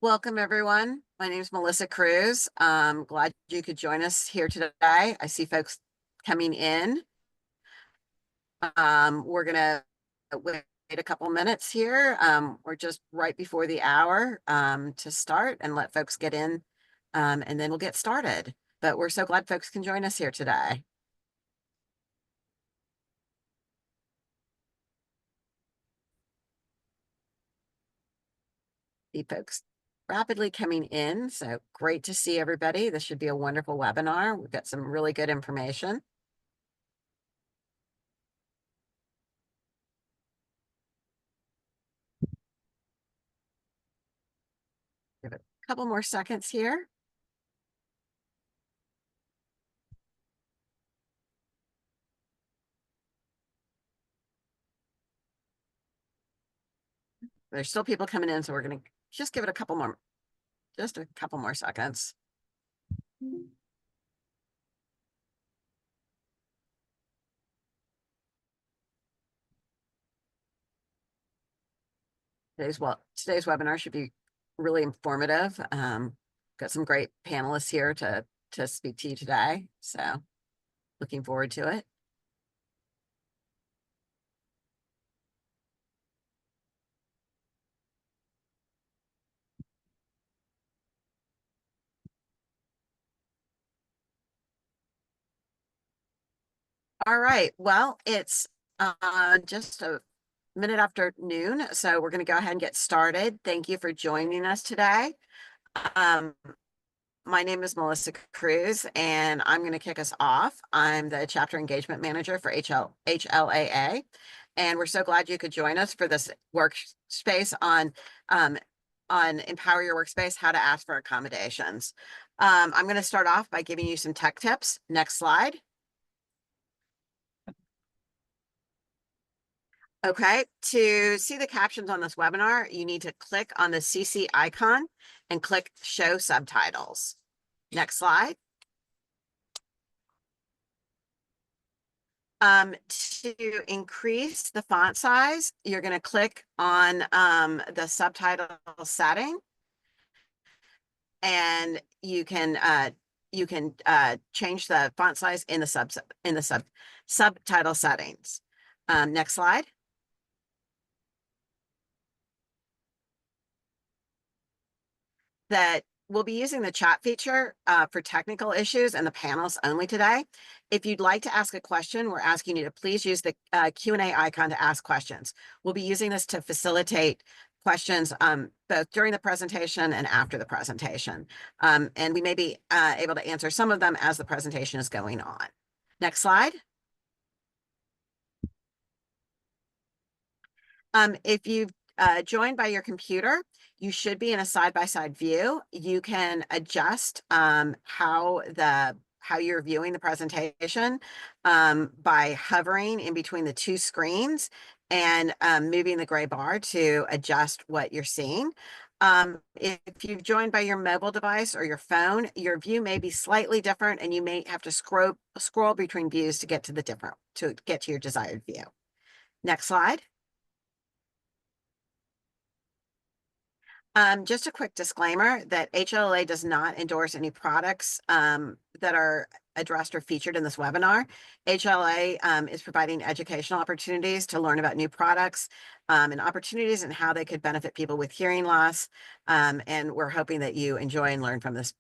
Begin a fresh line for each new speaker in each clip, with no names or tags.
Welcome, everyone. My name is Melissa Cruz. Glad you could join us here today. I see folks coming in. We're going to wait a couple minutes here. We're just right before the hour to start and let folks get in, and then we'll get started. But we're so glad folks can join us here today. See folks rapidly coming in, so great to see everybody. This should be a wonderful webinar. We've got some really good information. Give it a couple more seconds here. There's still people coming in, so we're going to just give it a couple more seconds. Today's webinar should be really informative. Got some great panelists here to speak to you today, so looking forward to it. All right, well, it's just a minute after noon, so we're going to go ahead and get started. Thank you for joining us today. My name is Melissa Cruz, and I'm going to kick us off. I'm the Chapter Engagement Manager for HLAA, and we're so glad you could join us for this workspace on Empower Your Workspace, how to ask for accommodations. I'm going to start off by giving you some tech tips. Next slide. Okay, to see the captions on this webinar, you need to click on the CC icon and click Show Subtitles. Next slide. To increase the font size, you're going to click on the subtitle setting, and you can change the font size in the subtitle settings. Next slide. That we'll be using the chat feature for technical issues and the panels only today. If you'd like to ask a question, we're asking you to please use the Q&A icon to ask questions. We'll be using this to facilitate questions both during the presentation and after the presentation. And we may be able to answer some of them as the presentation is going on. Next slide. If you've joined by your computer, you should be in a side-by-side view. You can adjust how you're viewing the presentation by hovering in between the two screens and moving the gray bar to adjust what you're seeing. If you've joined by your mobile device or your phone, your view may be slightly different, and you may have to scroll between views to get to your desired view. Next slide. Just a quick disclaimer that HLAA does not endorse any products that are addressed or featured in this webinar. HLAA is providing educational opportunities to learn about new products and opportunities and how they could benefit people with hearing loss. And we're hoping that you enjoy and learn from this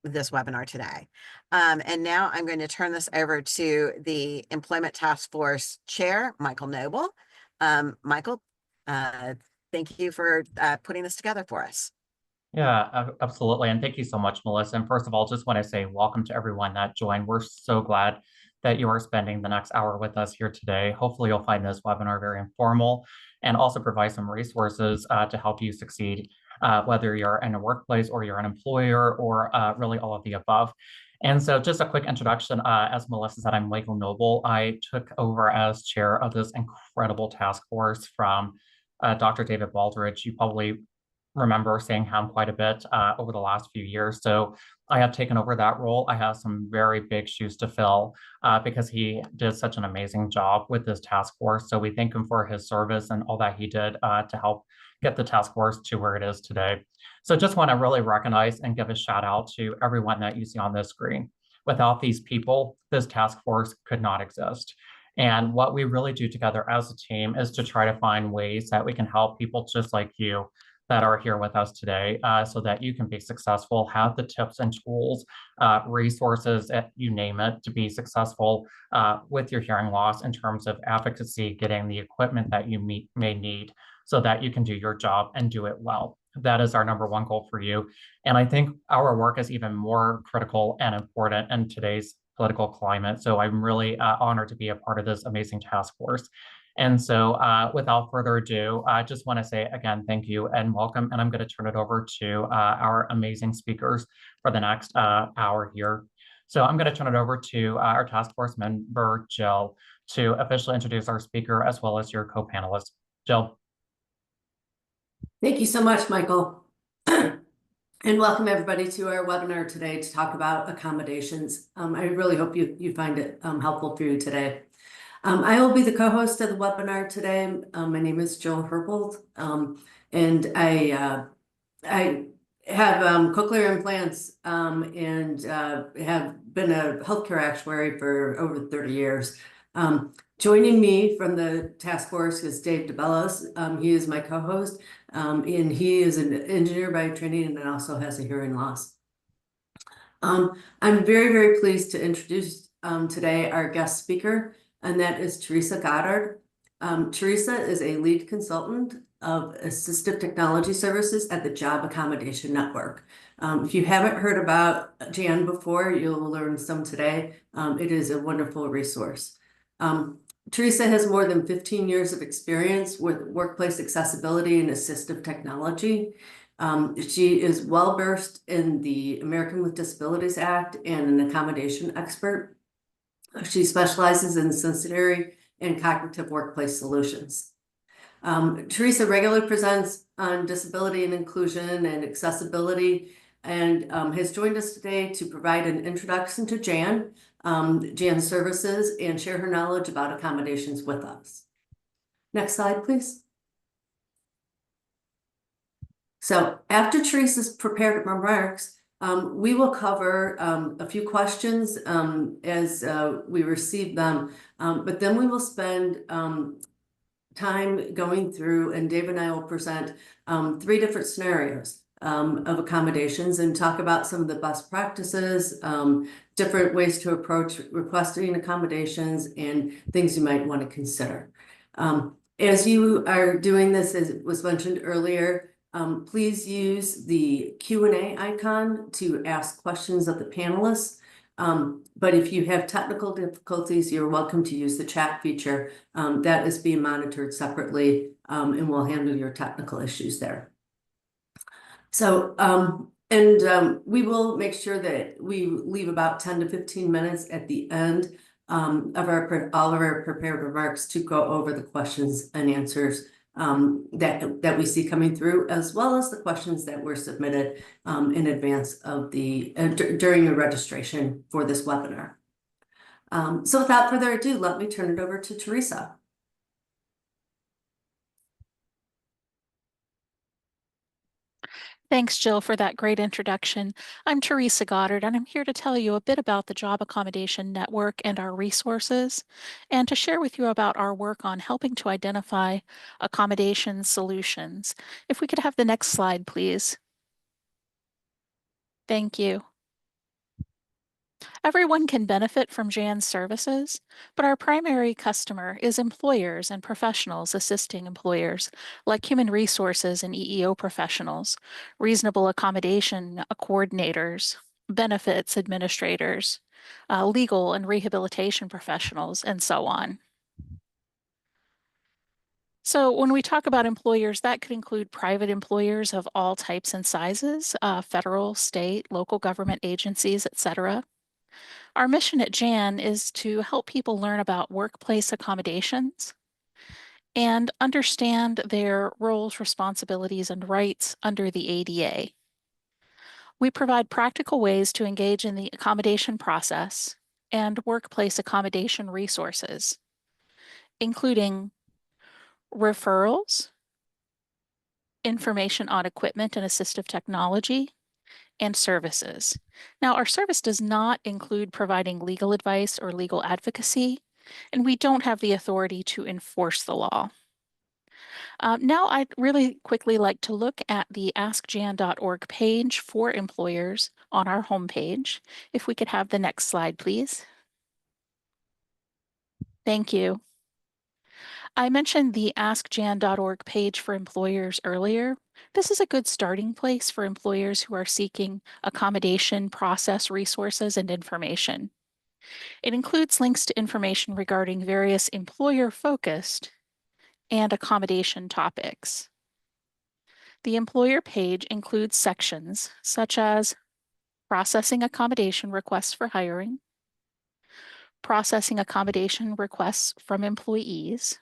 webinar today. And now I'm going to turn this over to the Employment Task Force Chair, Michael Noble. Michael, thank you for putting this together for us.
Yeah, absolutely. And thank you so much, Melissa. And first of all, just want to say welcome to everyone that joined. We're so glad that you are spending the next hour with us here today. Hopefully you'll find this webinar very informal and also provide some resources to help you succeed, whether you're in a workplace or you're an employer or really all of the above. And so just a quick introduction, as Melissa said, I'm Michael Noble. I took over as chair of this incredible task force from Dr. David Baldridge. You probably remember seeing him quite a bit over the last few years. So I have taken over that role. I have some very big shoes to fill because he did such an amazing job with this task force. So we thank him for his service and all that he did to help get the task force to where it is today. So just want to really recognize and give a shout out to everyone that you see on this screen. Without these people, this task force could not exist. And what we really do together as a team is to try to find ways that we can help people just like you that are here with us today so that you can be successful, have the tips and tools, resources, you name it, to be successful with your hearing loss in terms of advocacy, getting the equipment that you may need so that you can do your job and do it well. That is our number one goal for you. And I think our work is even more critical and important in today's political climate. So I'm really honored to be a part of this amazing task force. And so without further ado, I just want to say again, thank you and welcome. And I'm going to turn it over to our amazing speakers for the next hour here. So I'm going to turn it over to our task force member, Jill, to officially introduce our speaker as well as your co-panelists. Jill.
Thank you so much, Michael. And welcome everybody to our webinar today to talk about accommodations. I really hope you find it helpful for you today. I will be the co-host of the webinar today. My name is Jill Herbold, and I have cochlear implants and have been a healthcare actuary for over 30 years. Joining me from the task force is Dave DeBellis. He is my co-host, and he is an engineer by training and also has a hearing loss. I'm very, very pleased to introduce today our guest speaker, and that is Teresa Goddard. Teresa is a lead consultant of assistive technology services at the Job Accommodation Network. If you haven't heard about Jan before, you'll learn some today. It is a wonderful resource. Teresa has more than 15 years of experience with workplace accessibility and assistive technology. She is well-versed in the American with Disabilities Act and an accommodation expert. She specializes in sensory and cognitive workplace solutions. Teresa regularly presents on disability and inclusion and accessibility and has joined us today to provide an introduction to Jan, Jan's services, and share her knowledge about accommodations with us. Next slide, please. So after Teresa's prepared remarks, we will cover a few questions as we receive them, but then we will spend time going through, and Dave and I will present 3 different scenarios of accommodations and talk about some of the best practices, different ways to approach requesting accommodations, and things you might want to consider. As you are doing this, as was mentioned earlier, please use the Q&A icon to ask questions of the panelists. But if you have technical difficulties, you're welcome to use the chat feature. That is being monitored separately, and we'll handle your technical issues there. So, we will make sure that we leave about 10 to 15 minutes at the end of all of our prepared remarks to go over the questions and answers that we see coming through, as well as the questions that were submitted in advance of the during the registration for this webinar. So without further ado, let me turn it over to Teresa.
Thanks, Jill, for that great introduction. I'm Teresa Goddard, and I'm here to tell you a bit about the Job Accommodation Network and our resources, and to share with you about our work on helping to identify accommodation solutions. If we could have the next slide, please. Thank you. Everyone can benefit from Jan's services, but our primary customer is employers and professionals assisting employers, like human resources and EEO professionals, reasonable accommodation coordinators, benefits administrators, legal and rehabilitation professionals, and so on. So when we talk about employers, that could include private employers of all types and sizes, federal, state, local government agencies, etc. Our mission at Jan is to help people learn about workplace accommodations and understand their roles, responsibilities, and rights under the ADA. We provide practical ways to engage in the accommodation process and workplace accommodation resources, including referrals, information on equipment and assistive technology, and services. Now, our service does not include providing legal advice or legal advocacy, and we don't have the authority to enforce the law. Now, I'd really quickly like to look at the askjan.org page for employers on our homepage. If we could have the next slide, please. Thank you. I mentioned the askjan.org page for employers earlier. This is a good starting place for employers who are seeking accommodation process resources and information. It includes links to information regarding various employer-focused and accommodation topics. The employer page includes sections such as processing accommodation requests for hiring, processing accommodation requests from employees,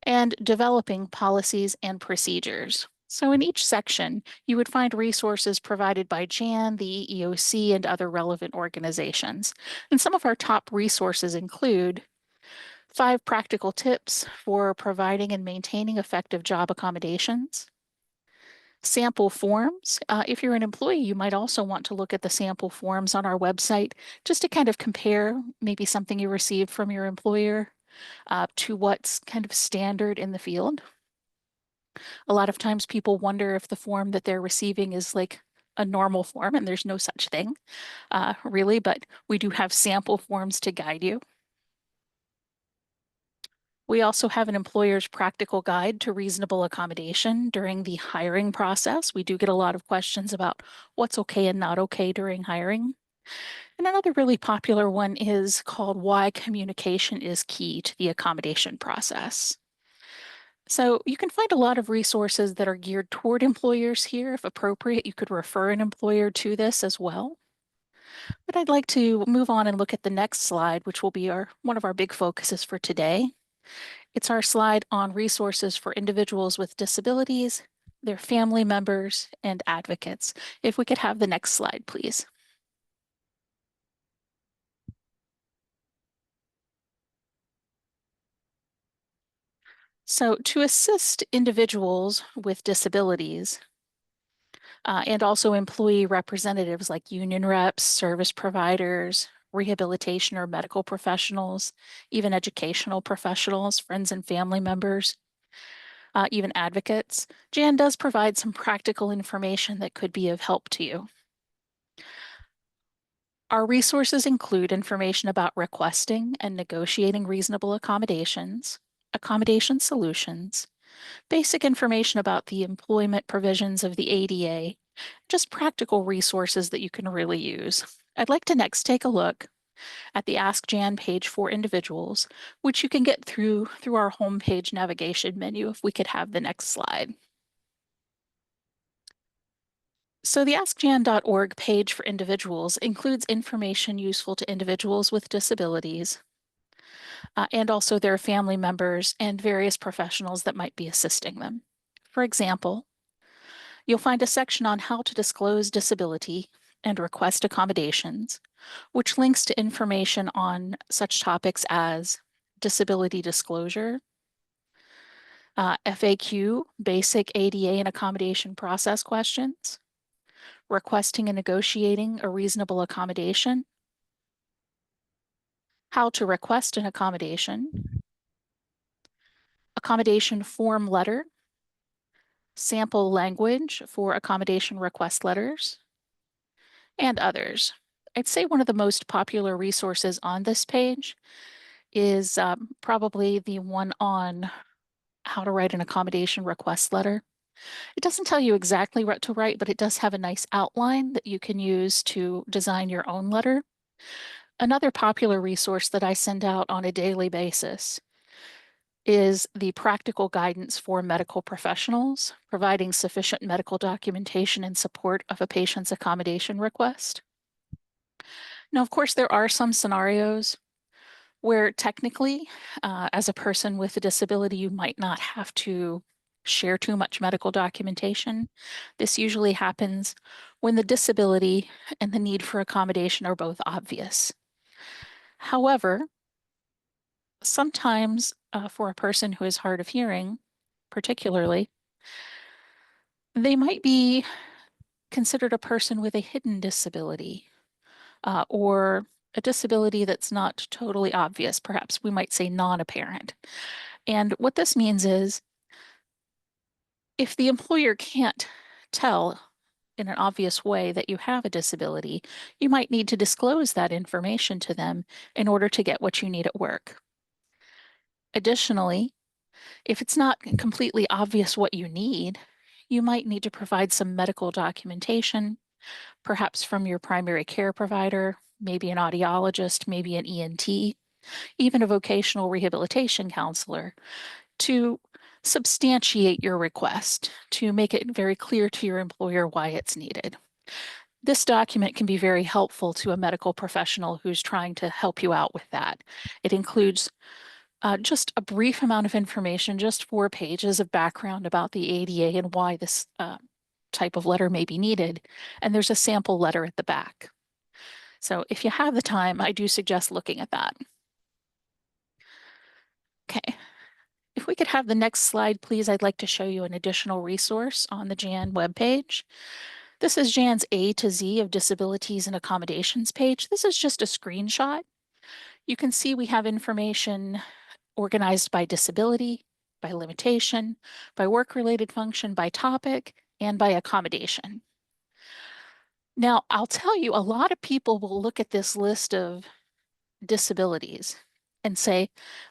and developing policies and procedures. So in each section, you would find resources provided by JAN, the EEOC, and other relevant organizations. And some of our top resources include 5 practical tips for providing and maintaining effective job accommodations, sample forms. If you're an employee, you might also want to look at the sample forms on our website just to kind of compare maybe something you received from your employer to what's kind of standard in the field. A lot of times people wonder if the form that they're receiving is like a normal form, and there's no such thing really, but we do have sample forms to guide you. We also have an employer's practical guide to reasonable accommodation during the hiring process. We do get a lot of questions about what's okay and not okay during hiring. And another really popular one is called Why Communication is Key to the Accommodation Process. So you can find a lot of resources that are geared toward employers here. If appropriate, you could refer an employer to this as well. But I'd like to move on and look at the next slide, which will be one of our big focuses for today. It's our slide on resources for individuals with disabilities, their family members, and advocates. If we could have the next slide, please. So to assist individuals with disabilities, and also employee representatives like union reps, service providers, rehabilitation or medical professionals, even educational professionals, friends and family members, even advocates, JAN does provide some practical information that could be of help to you. Our resources include information about requesting and negotiating reasonable accommodations, accommodation solutions, basic information about the employment provisions of the ADA, just practical resources that you can really use. I'd like to next take a look at the Ask JAN page for individuals, which you can get through our homepage navigation menu. If we could have the next slide. So the askjan.org page for individuals includes information useful to individuals with disabilities, and also their family members and various professionals that might be assisting them. For example, you'll find a section on how to disclose disability and request accommodations, which links to information on such topics as disability disclosure, FAQ, basic ADA and accommodation process questions, requesting and negotiating a reasonable accommodation, how to request an accommodation, accommodation form letter, sample language for accommodation request letters, and others. I'd say one of the most popular resources on this page is probably the one on how to write an accommodation request letter. It doesn't tell you exactly what to write, but it does have a nice outline that you can use to design your own letter. Another popular resource that I send out on a daily basis is the practical guidance for medical professionals, providing sufficient medical documentation in support of a patient's accommodation request. Now, of course, there are some scenarios where technically, as a person with a disability, you might not have to share too much medical documentation. This usually happens when the disability and the need for accommodation are both obvious. However, sometimes for a person who is hard of hearing, particularly, they might be considered a person with a hidden disability or a disability that's not totally obvious. Perhaps we might say non-apparent. And what this means is if the employer can't tell in an obvious way that you have a disability, you might need to disclose that information to them in order to get what you need at work. Additionally, if it's not completely obvious what you need, you might need to provide some medical documentation, perhaps from your primary care provider, maybe an audiologist, maybe an ENT, even a vocational rehabilitation counselor, to substantiate your request, to make it very clear to your employer why it's needed. This document can be very helpful to a medical professional who's trying to help you out with that. It includes just a brief amount of information, just 4 pages of background about the ADA and why this type of letter may be needed. And there's a sample letter at the back. So if you have the time, I do suggest looking at that. Okay. If we could have the next slide, please, I'd like to show you an additional resource on the JAN webpage. This is JAN's A to Z of disabilities and accommodations page. This is just a screenshot. You can see we have information organized by disability, by limitation, by work-related function, by topic, and by accommodation. Now, I'll tell you, a lot of people will look at this list of disabilities and say,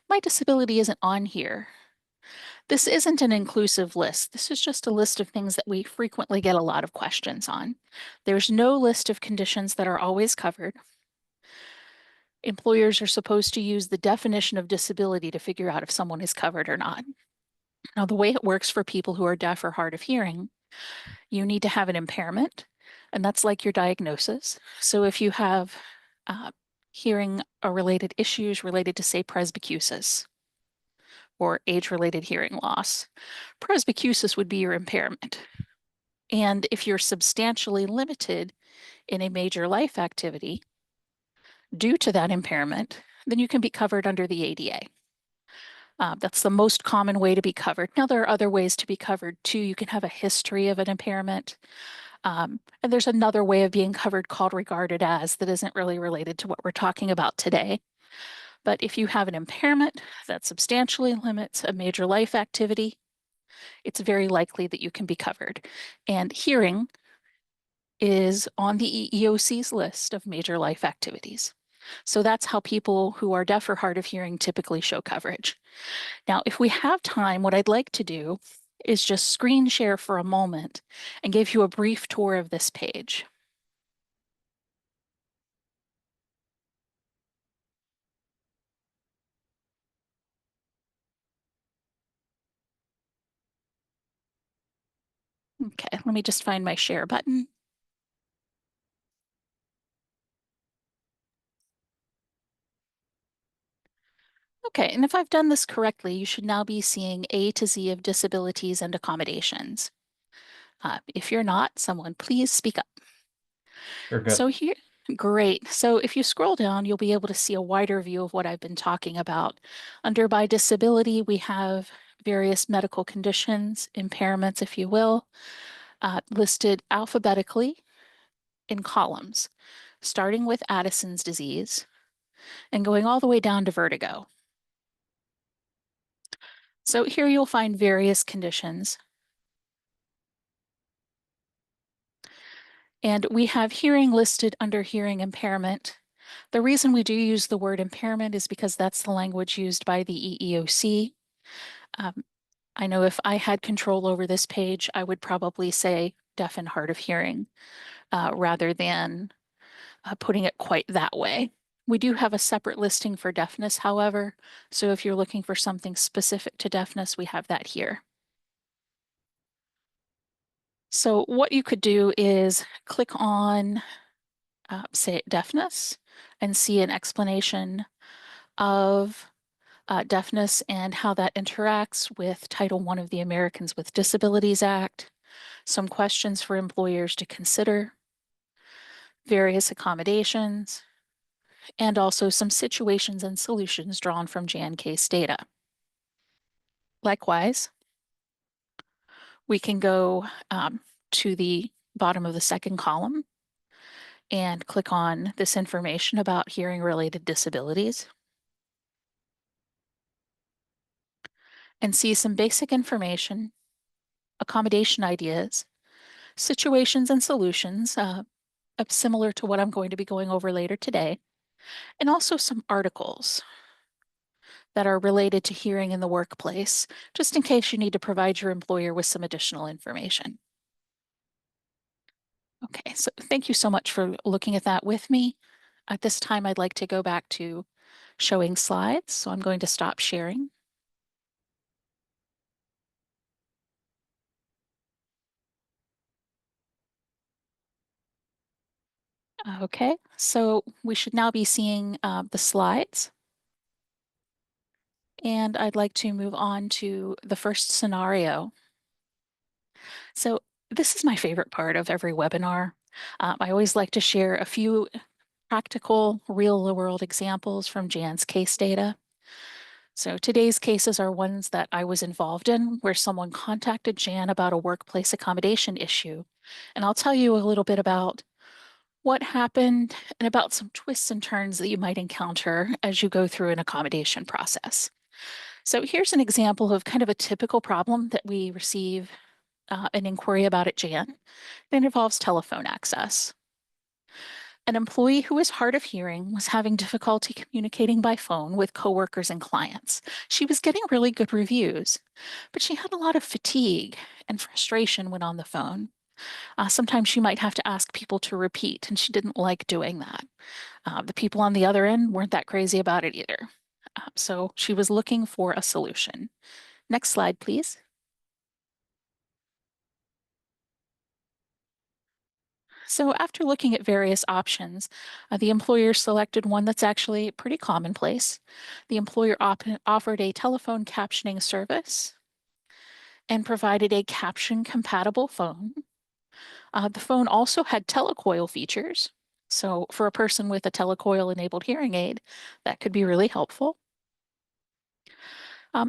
my disability isn't on here. This isn't an inclusive list. This is just a list of things that we frequently get a lot of questions on. There's no list of conditions that are always covered. Employers are supposed to use the definition of disability to figure out if someone is covered or not. Now, the way it works for people who are deaf or hard of hearing, you need to have an impairment, and that's like your diagnosis. So if you have hearing related issues related to, say, presbycusis or age-related hearing loss, presbycusis would be your impairment. And if you're substantially limited in a major life activity due to that impairment, then you can be covered under the ADA. That's the most common way to be covered. Now, there are other ways to be covered too. You can have a history of an impairment. And there's another way of being covered called regarded as that isn't really related to what we're talking about today. But if you have an impairment that substantially limits a major life activity, it's very likely that you can be covered. And hearing is on the EEOC's list of major life activities. So that's how people who are deaf or hard of hearing typically show coverage. Now, if we have time, what I'd like to do is just screen share for a moment and give you a brief tour of this page. Okay, let me just find my share button. Okay, and if I've done this correctly, you should now be seeing A to Z of disabilities and accommodations. If you're not, someone please speak up.
You're good.
So here, great. So if you scroll down, you'll be able to see a wider view of what I've been talking about. Under by disability, we have various medical conditions, impairments, if you will, listed alphabetically in columns, starting with Addison's disease and going all the way down to vertigo. So here you'll find various conditions. And we have hearing listed under hearing impairment. The reason we do use the word impairment is because that's the language used by the EEOC. I know if I had control over this page, I would probably say deaf and hard of hearing rather than putting it quite that way. We do have a separate listing for deafness, however, so if you're looking for something specific to deafness, we have that here. So what you could do is click on, say, deafness and see an explanation of deafness and how that interacts with Title I of the Americans with Disabilities Act, some questions for employers to consider, various accommodations, and also some situations and solutions drawn from Jan case data. Likewise, we can go to the bottom of the second column and click on this information about hearing-related disabilities and see some basic information, accommodation ideas, situations and solutions similar to what I'm going to be going over later today, and also some articles that are related to hearing in the workplace, just in case you need to provide your employer with some additional information. Okay, so thank you so much for looking at that with me. At this time, I'd like to go back to showing slides, so I'm going to stop sharing. Okay, so we should now be seeing the slides. And I'd like to move on to the first scenario. So this is my favorite part of every webinar. I always like to share a few practical real-world examples from Jan's case data. So today's cases are ones that I was involved in where someone contacted Jan about a workplace accommodation issue. And I'll tell you a little bit about what happened and about some twists and turns that you might encounter as you go through an accommodation process. So here's an example of kind of a typical problem that we receive an inquiry about at Jan. It involves telephone access. An employee who is hard of hearing was having difficulty communicating by phone with coworkers and clients. She was getting really good reviews, but she had a lot of fatigue and frustration when on the phone. Sometimes she might have to ask people to repeat, and she didn't like doing that. The people on the other end weren't that crazy about it either. So she was looking for a solution. Next slide, please. So after looking at various options, the employer selected one that's actually pretty commonplace. The employer offered a telephone captioning service and provided a caption-compatible phone. The phone also had telecoil features. So for a person with a telecoil-enabled hearing aid, that could be really helpful.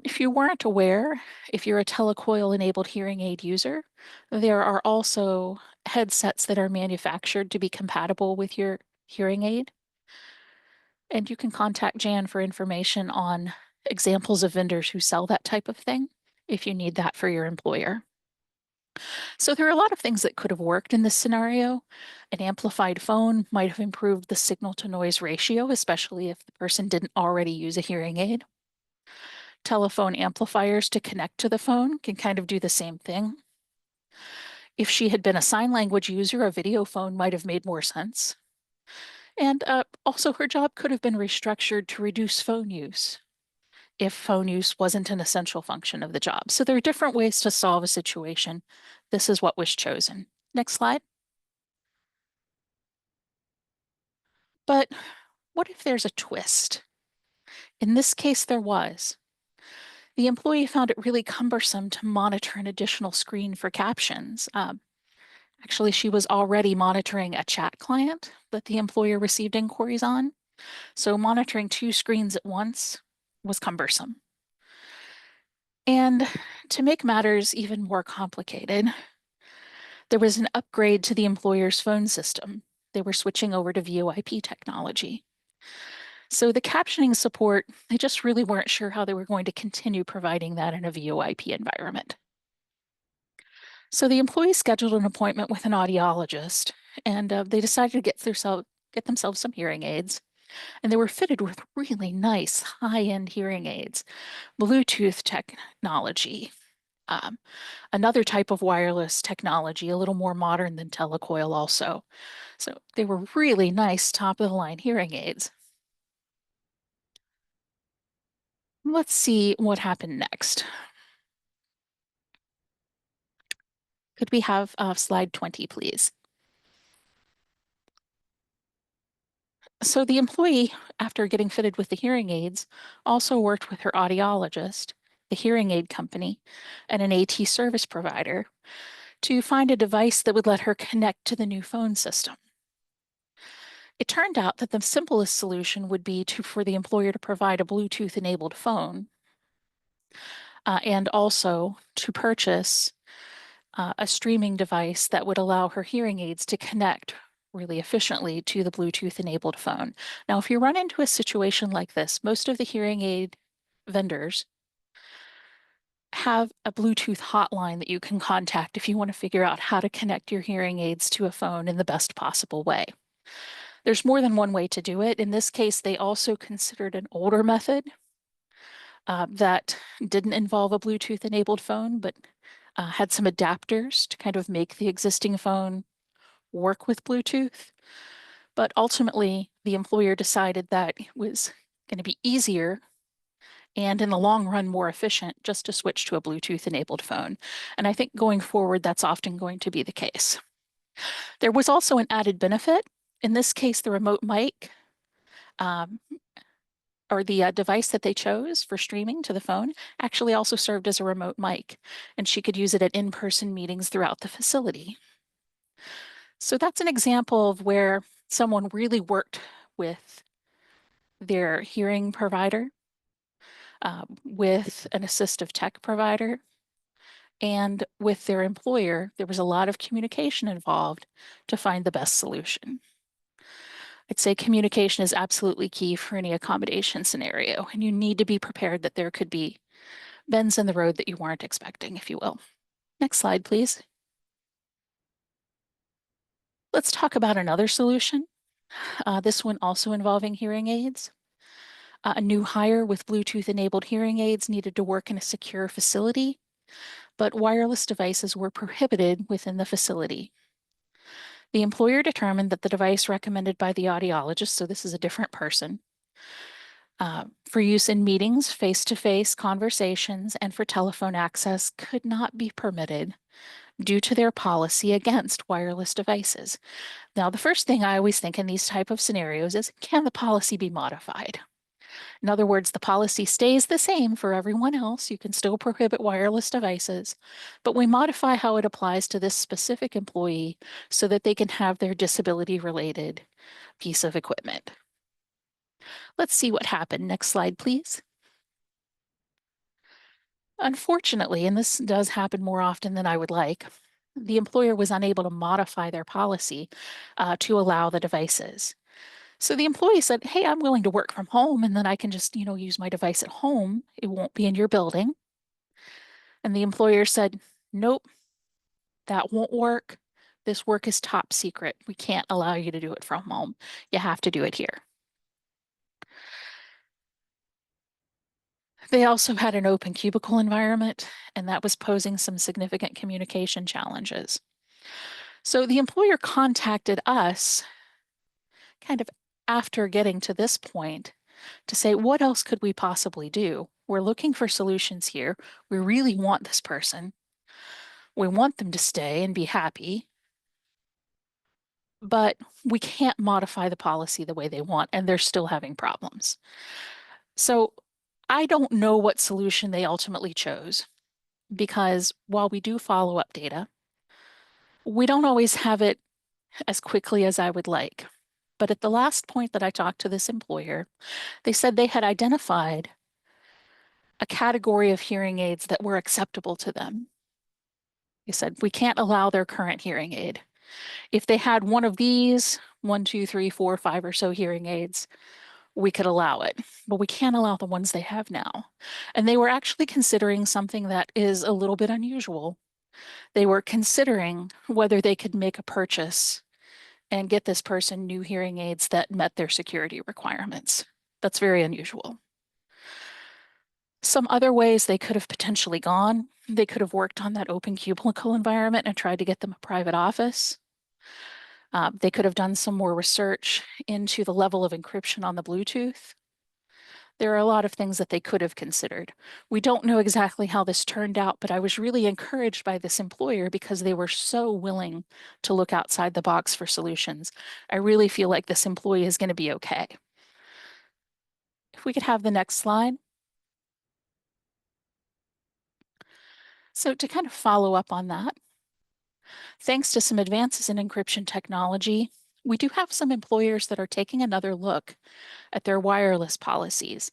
If you weren't aware, if you're a telecoil-enabled hearing aid user, there are also headsets that are manufactured to be compatible with your hearing aid. And you can contact Jan for information on examples of vendors who sell that type of thing if you need that for your employer. So there are a lot of things that could have worked in this scenario. An amplified phone might have improved the signal to noise ratio, especially if the person didn't already use a hearing aid. Telephone amplifiers to connect to the phone can kind of do the same thing. If she had been a sign language user, a video phone might have made more sense. And also her job could have been restructured to reduce phone use if phone use wasn't an essential function of the job. So there are different ways to solve a situation. This is what was chosen. Next slide. But what if there's a twist? In this case, there was. The employee found it really cumbersome to monitor an additional screen for captions. Actually, she was already monitoring a chat client that the employer received inquiries on. So monitoring two screens at once was cumbersome. And to make matters even more complicated, there was an upgrade to the employer's phone system. They were switching over to VoIP technology. So the captioning support, they just really weren't sure how they were going to continue providing that in a VoIP environment. So the employee scheduled an appointment with an audiologist, and they decided to get themselves some hearing aids. And they were fitted with really nice high-end hearing aids, Bluetooth technology, another type of wireless technology, a little more modern than telecoil also. So they were really nice top-of-the-line hearing aids. Let's see what happened next. Could we have slide 20, please? So the employee, after getting fitted with the hearing aids, also worked with her audiologist, the hearing aid company, and an AT service provider to find a device that would let her connect to the new phone system. It turned out that the simplest solution would be for the employer to provide a Bluetooth-enabled phone and also to purchase a streaming device that would allow her hearing aids to connect really efficiently to the Bluetooth-enabled phone. Now, if you run into a situation like this, most of the hearing aid vendors have a Bluetooth hotline that you can contact if you want to figure out how to connect your hearing aids to a phone in the best possible way. There's more than one way to do it. In this case, they also considered an older method that didn't involve a Bluetooth-enabled phone, but had some adapters to kind of make the existing phone work with Bluetooth. But ultimately, the employer decided that it was going to be easier and in the long run more efficient just to switch to a Bluetooth-enabled phone. And I think going forward, that's often going to be the case. There was also an added benefit. In this case, the remote mic or the device that they chose for streaming to the phone actually also served as a remote mic, and she could use it at in-person meetings throughout the facility. So that's an example of where someone really worked with their hearing provider, with an assistive tech provider, and with their employer. There was a lot of communication involved to find the best solution. I'd say communication is absolutely key for any accommodation scenario, and you need to be prepared that there could be bends in the road that you weren't expecting, if you will. Next slide, please. Let's talk about another solution. This one also involving hearing aids. A new hire with Bluetooth-enabled hearing aids needed to work in a secure facility, but wireless devices were prohibited within the facility. The employer determined that the device recommended by the audiologist, so this is a different person, for use in meetings, face-to-face conversations, and for telephone access could not be permitted due to their policy against wireless devices. Now, the first thing I always think in these type of scenarios is, can the policy be modified? In other words, the policy stays the same for everyone else. You can still prohibit wireless devices, but we modify how it applies to this specific employee so that they can have their disability-related piece of equipment. Let's see what happened. Next slide, please. Unfortunately, and this does happen more often than I would like, the employer was unable to modify their policy to allow the devices. So the employee said, hey, I'm willing to work from home and then I can just, use my device at home. It won't be in your building. And the employer said, nope, that won't work. This work is top secret. We can't allow you to do it from home. You have to do it here. They also had an open cubicle environment, and that was posing some significant communication challenges. So the employer contacted us kind of after getting to this point to say, what else could we possibly do? We're looking for solutions here. We really want this person. We want them to stay and be happy, but we can't modify the policy the way they want, and they're still having problems. So I don't know what solution they ultimately chose, because while we do follow up data, we don't always have it as quickly as I would like. But at the last point that I talked to this employer, they said they had identified a category of hearing aids that were acceptable to them. They said, we can't allow their current hearing aid. If they had one of these, 1, 2, 3, 4, 5 or so hearing aids, we could allow it, but we can't allow the ones they have now. And they were actually considering something that is a little bit unusual. They were considering whether they could make a purchase and get this person new hearing aids that met their security requirements. That's very unusual. Some other ways they could have potentially gone, they could have worked on that open cubicle environment and tried to get them a private office. They could have done some more research into the level of encryption on the Bluetooth. There are a lot of things that they could have considered. We don't know exactly how this turned out, but I was really encouraged by this employer because they were so willing to look outside the box for solutions. I really feel like this employee is going to be okay. If we could have the next slide. So to kind of follow up on that, thanks to some advances in encryption technology, we do have some employers that are taking another look at their wireless policies.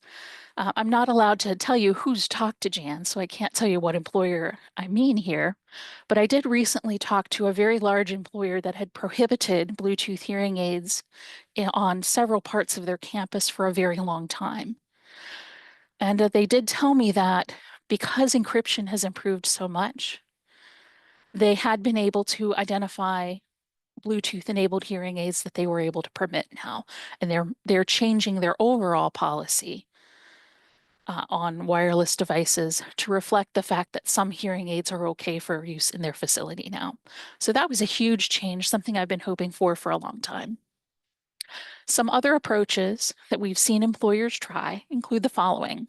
I'm not allowed to tell you who's talked to Jan, so I can't tell you what employer I mean here, but I did recently talk to a very large employer that had prohibited Bluetooth hearing aids on several parts of their campus for a very long time. And they did tell me that because encryption has improved so much, they had been able to identify Bluetooth-enabled hearing aids that they were able to permit now, and they're changing their overall policy on wireless devices to reflect the fact that some hearing aids are okay for use in their facility now. So that was a huge change, something I've been hoping for a long time. Some other approaches that we've seen employers try include the following: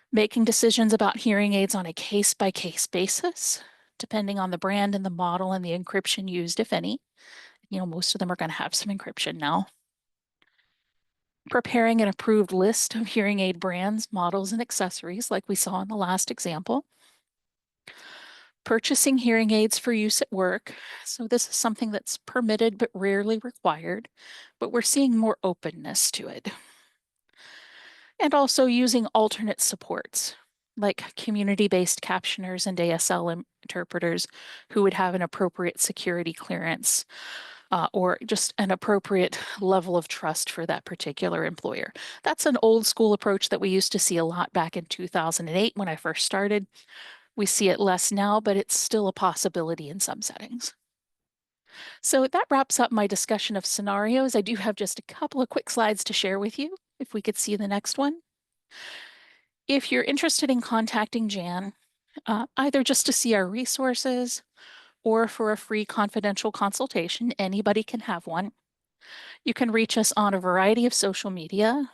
making decisions about hearing aids on a case-by-case basis, depending on the brand and the model and the encryption used, if any. You know, most of them are going to have some encryption now. Preparing an approved list of hearing aid brands, models, and accessories like we saw in the last example. Purchasing hearing aids for use at work. So this is something that's permitted but rarely required, but we're seeing more openness to it. And also using alternate supports like community-based captioners and ASL interpreters who would have an appropriate security clearance or just an appropriate level of trust for that particular employer. That's an old school approach that we used to see a lot back in 2008 when I first started. We see it less now, but it's still a possibility in some settings. So that wraps up my discussion of scenarios. I do have just a couple of quick slides to share with you, if we could see the next one. If you're interested in contacting Jan, either just to see our resources or for a free confidential consultation, anybody can have one. You can reach us on a variety of social media,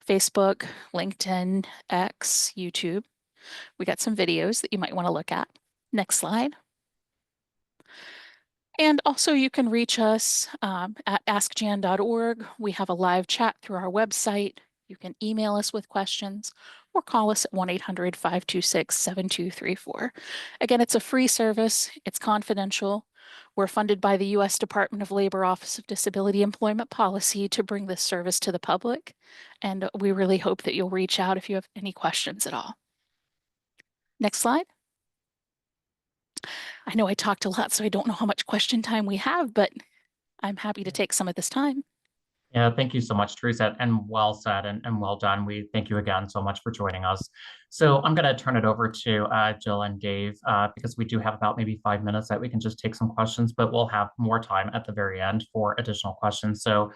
Facebook, LinkedIn, X, YouTube. We got some videos that you might want to look at. Next slide. And also you can reach us at askjan.org. We have a live chat through our website. You can email us with questions or call us at 1-800-526-7234. Again, it's a free service. It's confidential. We're funded by the U.S. Department of Labor Office of Disability Employment Policy to bring this service to the public. And we really hope that you'll reach out if you have any questions at all. Next slide. I know I talked a lot, so I don't know how much question time we have, but I'm happy to take some of this time.
Yeah, thank you so much, Teresa, and well said and well done. We thank you again so much for joining us. So I'm going to turn it over to Jill and Dave because we do have about maybe 5 minutes that we can just take some questions, but we'll have more time at the very end for additional questions. So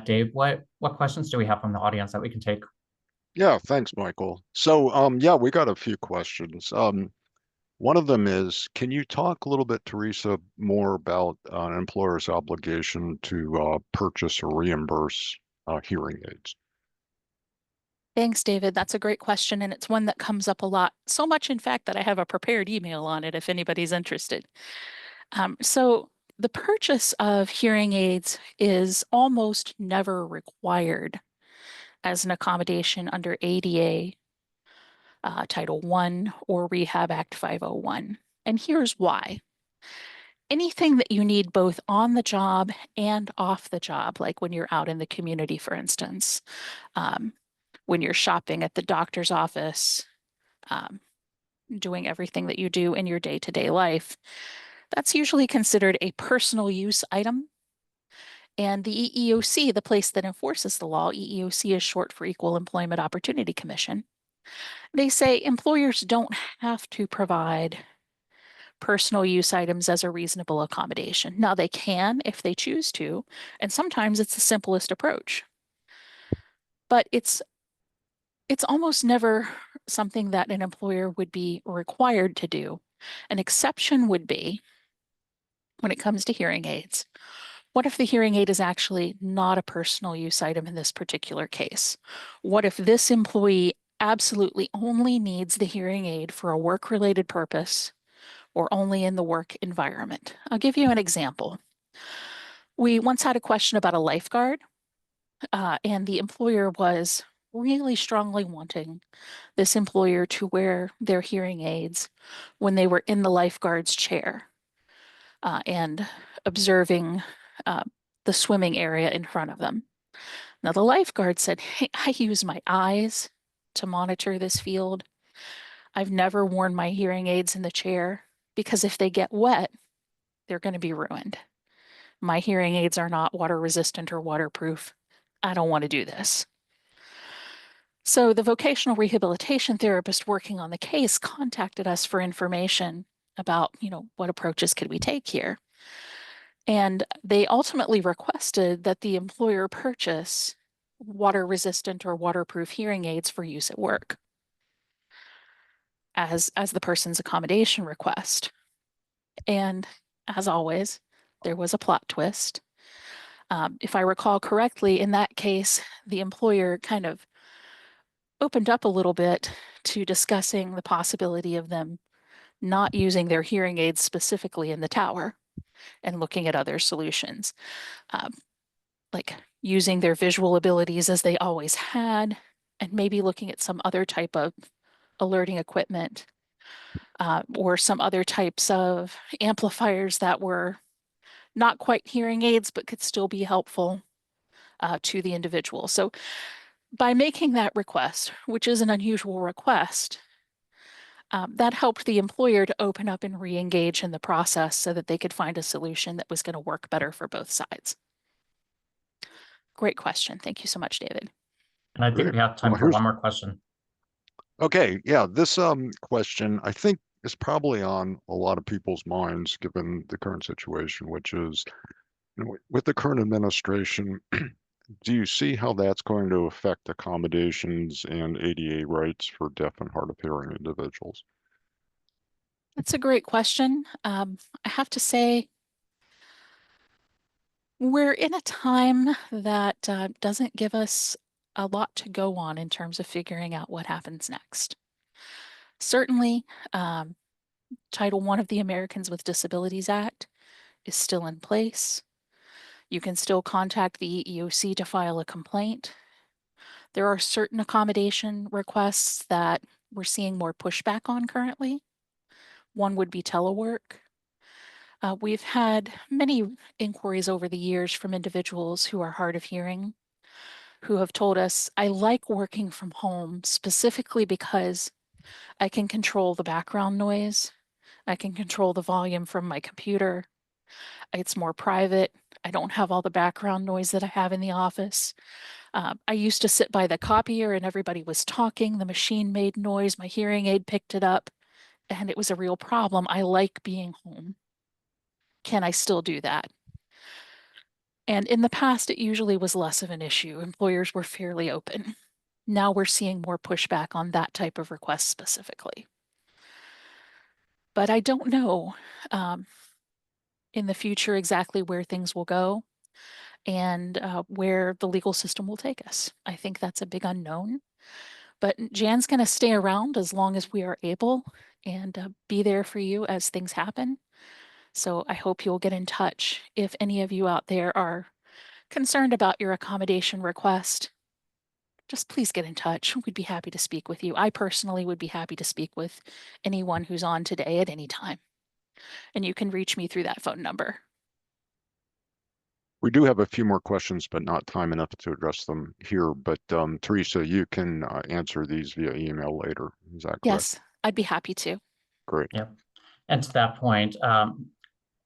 Dave, what questions do we have from the audience that we can take?
Yeah, thanks, Michael. So yeah, we got a few questions. One of them is, can you talk a little bit, Teresa, more about an employer's obligation to purchase or reimburse hearing aids?
Thanks, David. That's a great question, and it's one that comes up a lot. So much, in fact, that I have a prepared email on it if anybody's interested. So the purchase of hearing aids is almost never required as an accommodation under ADA Title I or Rehab Act 501. And here's why. Anything that you need both on the job and off the job, like when you're out in the community, for instance, when you're shopping at the doctor's office, doing everything that you do in your day-to-day life, that's usually considered a personal use item. And the EEOC, the place that enforces the law, EEOC is short for Equal Employment Opportunity Commission. They say employers don't have to provide personal use items as a reasonable accommodation. Now they can if they choose to, and sometimes it's the simplest approach. But it's almost never something that an employer would be required to do. An exception would be when it comes to hearing aids, What if the hearing aid is actually not a personal use item in this particular case? What if this employee absolutely only needs the hearing aid for a work-related purpose or only in the work environment? I'll give you an example. We once had a question about a lifeguard, and the employer was really strongly wanting this employer to wear their hearing aids when they were in the lifeguard's chair and observing the swimming area in front of them. Now, the lifeguard said, "Hey, I use my eyes to monitor this field. I've never worn my hearing aids in the chair because if they get wet, they're going to be ruined. My hearing aids are not water resistant or waterproof. I don't want to do this." So the vocational rehabilitation therapist working on the case contacted us for information about, what approaches could we take here? And they ultimately requested that the employer purchase water resistant or waterproof hearing aids for use at work as the person's accommodation request. And as always, there was a plot twist. If I recall correctly, in that case, the employer kind of opened up a little bit to discussing the possibility of them not using their hearing aids specifically in the tower and looking at other solutions, like using their visual abilities as they always had, and maybe looking at some other type of alerting equipment or some other types of amplifiers that were not quite hearing aids, but could still be helpful to the individual. So by making that request, which is an unusual request, that helped the employer to open up and re-engage in the process so that they could find a solution that was going to work better for both sides. Great question. Thank you so much, David.
And I think
Great.
we have time
Well,
for one more question.
Okay, yeah, this question I think is probably on a lot of people's minds given the current situation, which is, with the current administration, do you see how that's going to affect accommodations and ADA rights for deaf and hard of hearing individuals?
That's a great question. I have to say, we're in a time that doesn't give us a lot to go on in terms of figuring out what happens next. Certainly, Title I of the Americans with Disabilities Act is still in place. You can still contact the EEOC to file a complaint. There are certain accommodation requests that we're seeing more pushback on currently. One would be telework. We've had many inquiries over the years from individuals who are hard of hearing, who have told us, "I like working from home specifically because I can control the background noise. I can control the volume from my computer. It's more private. I don't have all the background noise that I have in the office. I used to sit by the copier and everybody was talking. The machine made noise. My hearing aid picked it up, and it was a real problem. I like being home. Can I still do that?" And in the past, it usually was less of an issue. Employers were fairly open. Now we're seeing more pushback on that type of request specifically. But I don't know in the future exactly where things will go and where the legal system will take us. I think that's a big unknown. But Jan's going to stay around as long as we are able and be there for you as things happen. So I hope you'll get in touch if any of you out there are concerned about your accommodation request. Just please get in touch. We'd be happy to speak with you. I personally would be happy to speak with anyone who's on today at any time. And you can reach me through that phone number.
We do have a few more questions, but not time enough to address them here. But Teresa, you can answer these via email later. Is that correct?
Yes, I'd be happy to.
Great.
Yep. And to that point,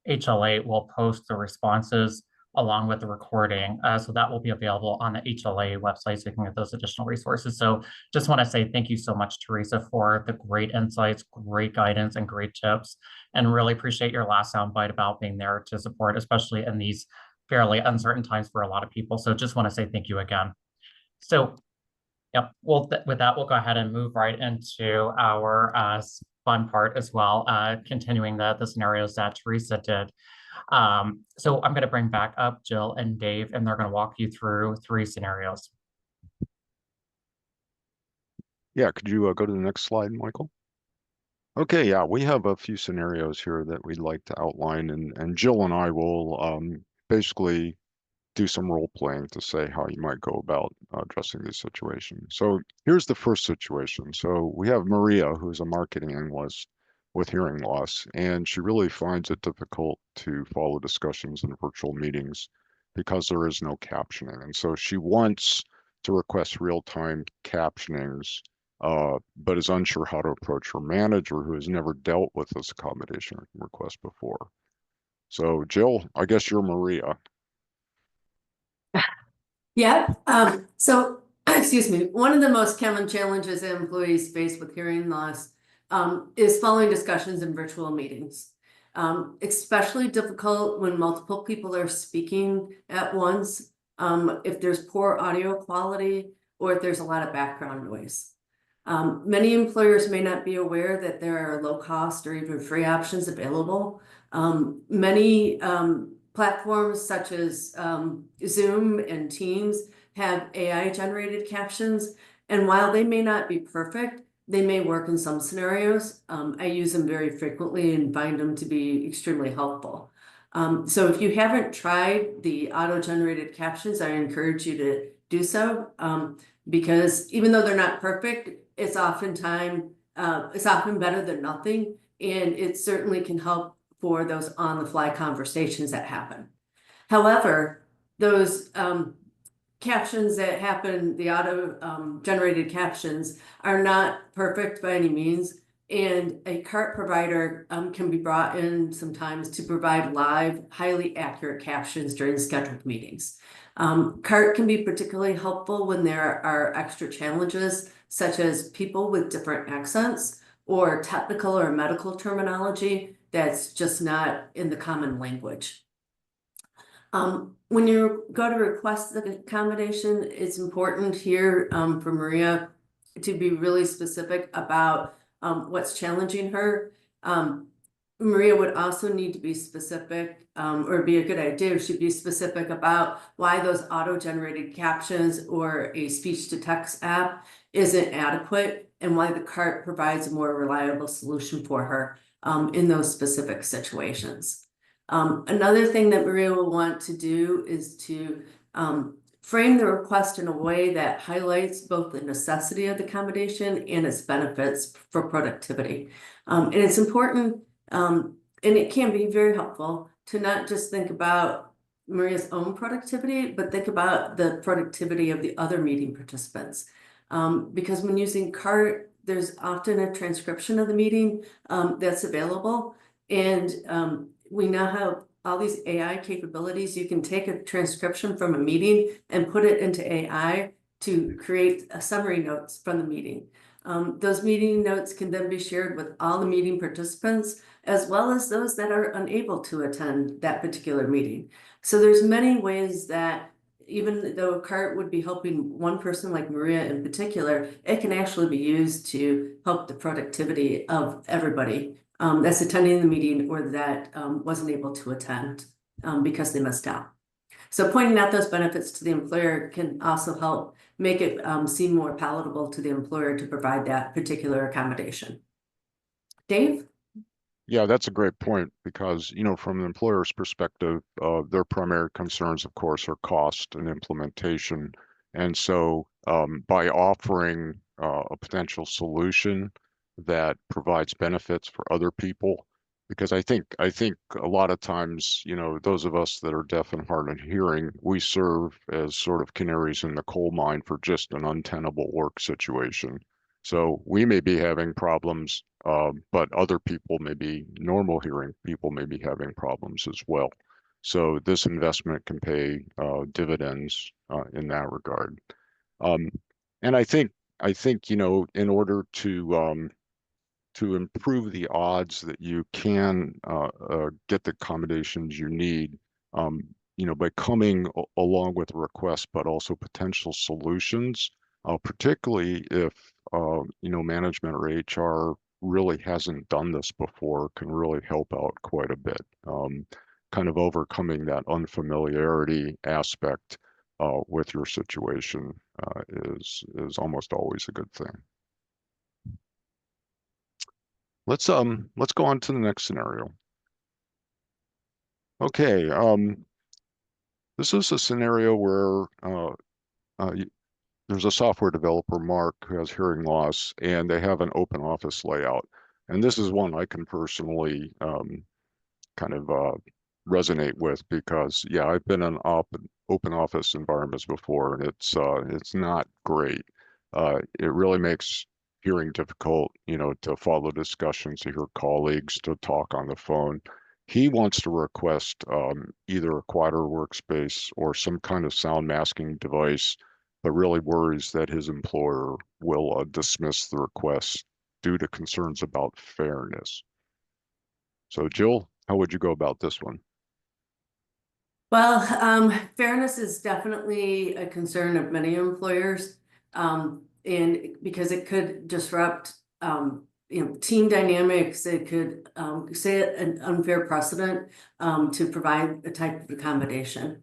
HLA will post the responses along with the recording. So that will be available on the HLA website, so you can get those additional resources. So just want to say thank you so much, Teresa, for the great insights, great guidance, and great tips. And really appreciate your last soundbite about being there to support, especially in these fairly uncertain times for a lot of people. So just want to say thank you again. So, yep, well, with that, we'll go ahead and move right into our fun part as well, continuing the scenarios that Teresa did. So I'm going to bring back up Jill and Dave, and they're going to walk you through 3 scenarios.
Yeah, could you go to the next slide, Michael? Okay, yeah, we have a few scenarios here that we'd like to outline, and Jill and I will basically do some role playing to say how you might go about addressing these situations. So here's the first situation. So we have Maria, who's a marketing analyst with hearing loss, and she really finds it difficult to follow discussions in virtual meetings because there is no captioning. And so she wants to request real-time captionings, but is unsure how to approach her manager, who has never dealt with this accommodation request before. So Jill, I guess you're Maria.
Yeah, so, excuse me, one of the most common challenges that employees face with hearing loss is following discussions in virtual meetings. Especially difficult when multiple people are speaking at once, if there's poor audio quality, or if there's a lot of background noise. Many employers may not be aware that there are low cost or even free options available. Many platforms such as Zoom and Teams have AI generated captions, and while they may not be perfect, they may work in some scenarios. I use them very frequently and find them to be extremely helpful. So if you haven't tried the auto-generated captions, I encourage you to do so, because even though they're not perfect, it's often better than nothing, and it certainly can help for those on-the-fly conversations that happen. However, those captions that happen, the auto-generated captions, are not perfect by any means, and a CART provider can be brought in sometimes to provide live, highly accurate captions during scheduled meetings. CART can be particularly helpful when there are extra challenges, such as people with different accents or technical or medical terminology that's just not in the common language. When you go to request the accommodation, it's important here for Maria to be really specific about what's challenging her. Maria would also need to be specific, or be a good idea, should be specific about why those auto-generated captions or a speech-to-text app isn't adequate, and why the CART provides a more reliable solution for her in those specific situations. Another thing that Maria will want to do is to frame the request in a way that highlights both the necessity of the accommodation and its benefits for productivity. And it's important, and it can be very helpful to not just think about Maria's own productivity, but think about the productivity of the other meeting participants. Because when using CART, there's often a transcription of the meeting that's available. And we now have all these AI capabilities. You can take a transcription from a meeting and put it into AI to create summary notes from the meeting. Those meeting notes can then be shared with all the meeting participants, as well as those that are unable to attend that particular meeting. So there's many ways that, even though CART would be helping one person like Maria in particular, it can actually be used to help the productivity of everybody that's attending the meeting or that wasn't able to attend because they missed out. So pointing out those benefits to the employer can also help make it seem more palatable to the employer to provide that particular accommodation. Dave?
Yeah, that's a great point because, from the employer's perspective, their primary concerns, of course, are cost and implementation. And so by offering a potential solution that provides benefits for other people, because I think a lot of times, those of us that are deaf and hard of hearing, we serve as sort of canaries in the coal mine for just an untenable work situation. So we may be having problems, but other people, maybe normal hearing people, may be having problems as well. So this investment can pay dividends in that regard. And I think in order to improve the odds that you can get the accommodations you need, by coming along with a request, but also potential solutions, particularly if management or HR really hasn't done this before, can really help out quite a bit. kind of overcoming that unfamiliarity aspect with your situation is almost always a good thing. Let's go on to the next scenario. Okay, this is a scenario where there's a software developer, Mark, who has hearing loss, and they have an open office layout. And this is one I can personally kind of resonate with because, yeah, I've been in open office environments before, and it's not great. It really makes hearing difficult, you know, to follow discussions, to hear colleagues, to talk on the phone. He wants to request either a quieter workspace or some kind of sound masking device, but really worries that his employer will dismiss the request due to concerns about fairness. So, Jill, how would you go about this one?
Well, fairness is definitely a concern of many employers, and because it could disrupt, team dynamics. It could set an unfair precedent to provide a type of accommodation.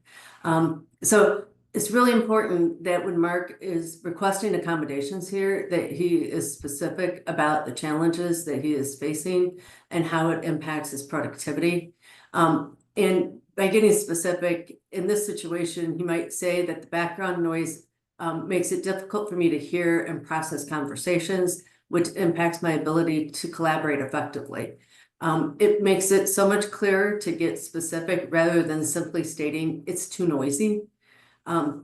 So it's really important that when Mark is requesting accommodations here, that he is specific about the challenges that he is facing and how it impacts his productivity. And by getting specific, in this situation, he might say that the background noise makes it difficult for me to hear and process conversations, which impacts my ability to collaborate effectively. It makes it so much clearer to get specific rather than simply stating it's too noisy.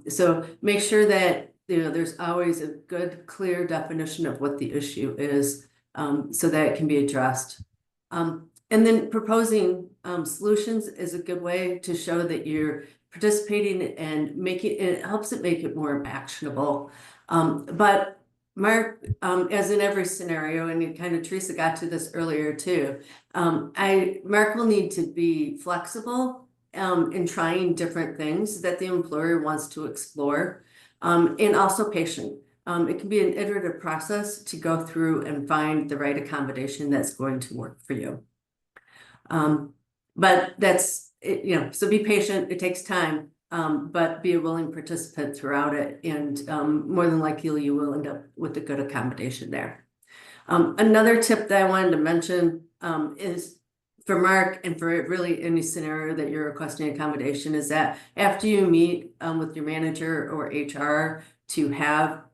So make sure that there's always a good, clear definition of what the issue is, so that it can be addressed. And then proposing solutions is a good way to show that you're participating and it helps it make it more actionable. But Mark, as in every scenario, and kind of Teresa got to this earlier too, Mark will need to be flexible in trying different things that the employer wants to explore, and also patient. It can be an iterative process to go through and find the right accommodation that's going to work for you. But that's it, so be patient, it takes time, but be a willing participant throughout it, and more than likely you will end up with a good accommodation there. Another tip that I wanted to mention is for Mark, and for really any scenario that you're requesting accommodation, is that after you meet with your manager or HR to have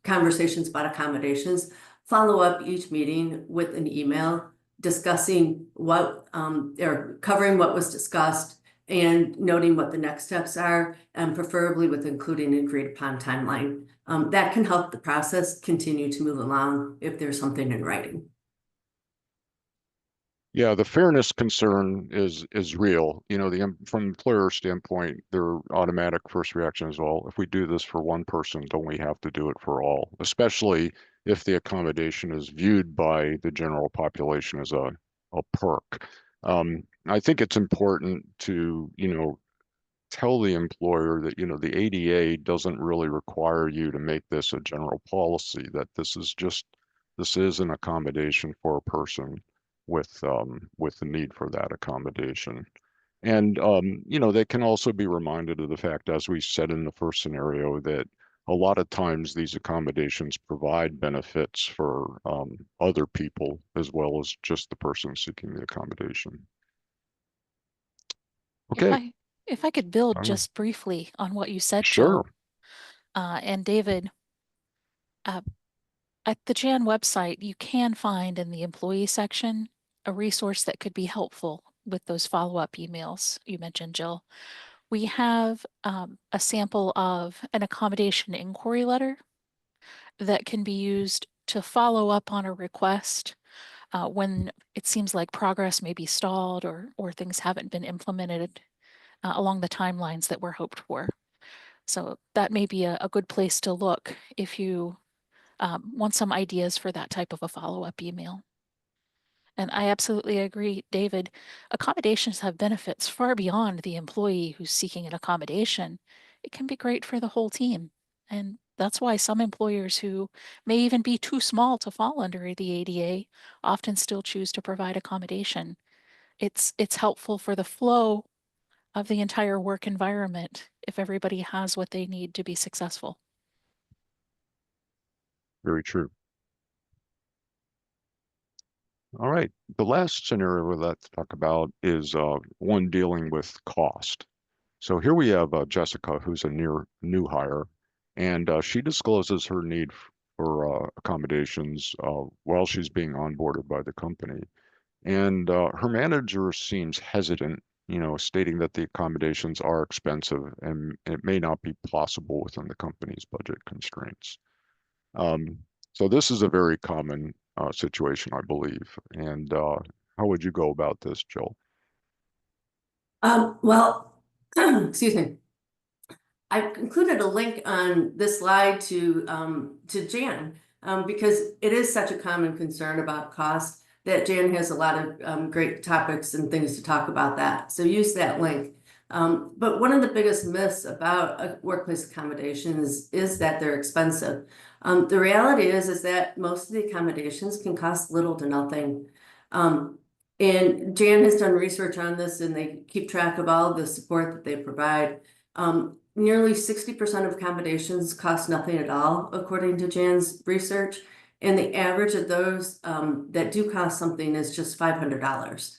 conversations about accommodations, follow up each meeting with an email discussing what or covering what was discussed and noting what the next steps are, and preferably with including an agreed upon timeline. That can help the process continue to move along if there's something in writing.
Yeah, the fairness concern is real. You know, from employer standpoint, their automatic first reaction is, well, if we do this for one person, don't we have to do it for all? Especially if the accommodation is viewed by the general population as a perk. I think it's important to, tell the employer that, the ADA doesn't really require you to make this a general policy, that this is an accommodation for a person with the need for that accommodation. And they can also be reminded of the fact, as we said in the first scenario, that a lot of times these accommodations provide benefits for other people as well as just the person seeking the accommodation. Okay.
If I could build just briefly on what you said,
Sure.
Jill, and David, at the JAN website, you can find in the employee section a resource that could be helpful with those follow-up emails you mentioned, Jill. We have a sample of an accommodation inquiry letter that can be used to follow up on a request when it seems like progress may be stalled or things haven't been implemented along the timelines that were hoped for. So that may be a good place to look if you want some ideas for that type of a follow-up email. And I absolutely agree, David. Accommodations have benefits far beyond the employee who's seeking an accommodation. It can be great for the whole team. And that's why some employers who may even be too small to fall under the ADA often still choose to provide accommodation. it's helpful for the flow of the entire work environment if everybody has what they need to be successful.
Very true. All right. The last scenario we'd like to talk about is one dealing with cost. So here we have Jessica, who's a new hire, and she discloses her need for accommodations while she's being onboarded by the company. And her manager seems hesitant, stating that the accommodations are expensive and it may not be possible within the company's budget constraints. So this is a very common situation, I believe. And how would you go about this, Jill?
Well, excuse me. I've included a link on this slide to Jan because it is such a common concern about cost that Jan has a lot of great topics and things to talk about that. So use that link. But one of the biggest myths about workplace accommodations is that they're expensive. The reality is that most of the accommodations can cost little to nothing. And Jan has done research on this, and they keep track of all the support that they provide. Nearly 60% of accommodations cost nothing at all, according to Jan's research. And the average of those that do cost something is just $500.